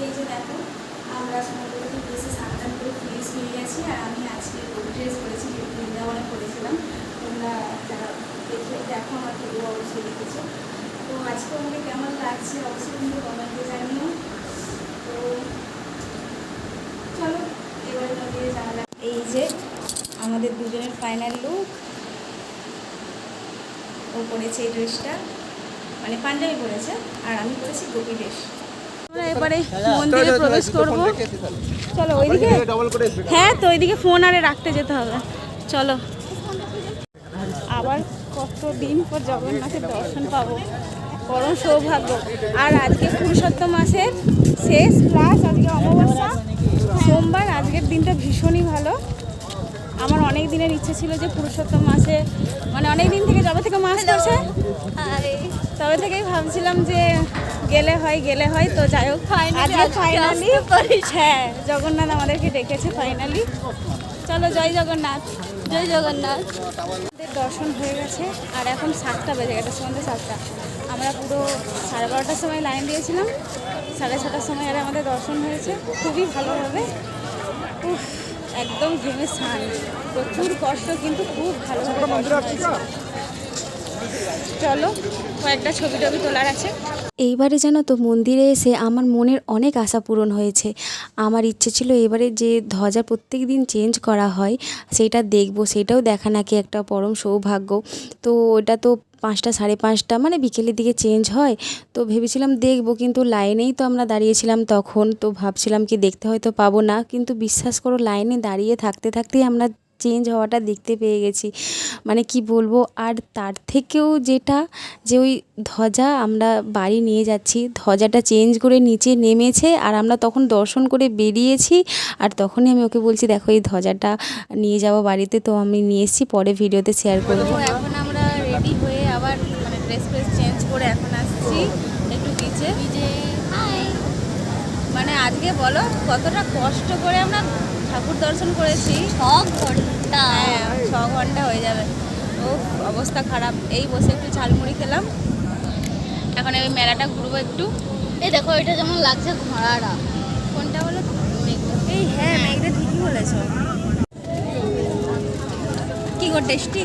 এই যে দেখো আমরা সমুদ্রকে বেশি সাবধান করে ফ্রেশ হয়ে গেছি। আর আমি আজকে রোড ড্রেস করেছি, যেহেতু বৃন্দাবনে করেছিলাম। তোমরা যারা দেখো আমার ভিডিও অবশ্যই দেখেছো। তো আজকে আমাকে কেমন লাগছে অবশ্যই কিন্তু কমেন্টে জানিও। তো চলো এবারে মন্দিরে যাওয়া যাক। এই যে আমাদের দুজনের ফাইনাল লুক। ও পরেছে এই ড্রেসটা, মানে পাঞ্জাবি পরেছে, আর আমি পরেছি গোপী ড্রেস। আমরা এবারে মন্দিরে প্রবেশ করবো। চলো ওইদিকে, হ্যাঁ তো ওইদিকে ফোন আরে রাখতে যেতে হবে। চলো, আবার কতদিন পর জগন্নাথের দর্শন পাবো, পরম সৌভাগ্য। আর আজকে পুরুষোত্তম মাসের শেষ প্লাস আজকে অমাবস্যা সোমবার। আজকের দিনটা ভীষণই ভালো। আমার অনেক দিনের ইচ্ছে ছিল যে পুরুষোত্তম মাসে, মানে অনেক দিন থেকে যবে থেকে মাস করছে তবে থেকেই ভাবছিলাম যে গেলে হয়। তো যাই হোক আজকে ফাইনালি, হ্যাঁ জগন্নাথ আমাদেরকে ডেকেছে ফাইনালি। চলো জয় জগন্নাথ, জয় জগন্নাথ। আমাদের দর্শন হয়ে গেছে আর এখন 7টা বেজে গেছে, সন্ধ্যে 7টা। আমরা পুরো 12:30টার সময় লাইন দিয়েছিলাম, 6:30টার সময় আর আমাদের দর্শন হয়েছে খুবই ভালোভাবে। একদম ঘেমে স্নান, প্রচুর কষ্ট কিন্তু খুব ভালোভাবে দর্শন হয়েছে। চলো কয়েকটা ছবি টবি তোলার আছে। এইবারে জানো তো মন্দিরে এসে আমার মনের অনেক আশা পূরণ হয়েছে। আমার ইচ্ছে ছিল এবারে যে ধ্বজা প্রত্যেক দিন চেঞ্জ করা হয় সেটা দেখবো, সেটাও দেখা নাকি একটা পরম সৌভাগ্য। তো ওটা তো 5টা 5:30 মানে বিকেলের দিকে চেঞ্জ হয়। তো ভেবেছিলাম দেখবো, কিন্তু লাইনেই তো আমরা দাঁড়িয়েছিলাম তখন। তো ভাবছিলাম কি দেখতে হয়তো পাবো না, কিন্তু বিশ্বাস করো লাইনে দাঁড়িয়ে থাকতে থাকতেই আমরা চেঞ্জ হওয়াটা দেখতে পেয়ে গেছি। মানে কি বলবো। আর তার থেকেও যেটা, যে ওই ধ্বজা আমরা বাড়ি নিয়ে যাচ্ছি, ধ্বজাটা চেঞ্জ করে নিচে নেমেছে আর আমরা তখন দর্শন করে বেরিয়েছি। আর তখনই আমি ওকে বলছি দেখো এই ধ্বজাটা নিয়ে যাবো বাড়িতে। তো আমি নিয়ে এসেছি, পরে ভিডিওতে শেয়ার করবো। এখন আমরা রেডি হয়ে আবার মানে ড্রেস চেঞ্জ করে এখন আসছি একটু বিচে। মানে আজকে বলো কতটা কষ্ট করে আমরা ঠাকুর দর্শন করেছি। 6 ঘন্টা, হ্যাঁ 6 ঘন্টা হয়ে যাবে। ও অবস্থা খারাপ। এই বসে একটু ঝালমুড়ি খেলাম, এখন এই মেলাটা ঘুরবো একটু। এই দেখো এটা যেমন লাগছে ঘোড়াটা। কোনটা বলো? এই হ্যাঁ মেঘটা ঠিকই বলেছো। কি গো টেস্টি।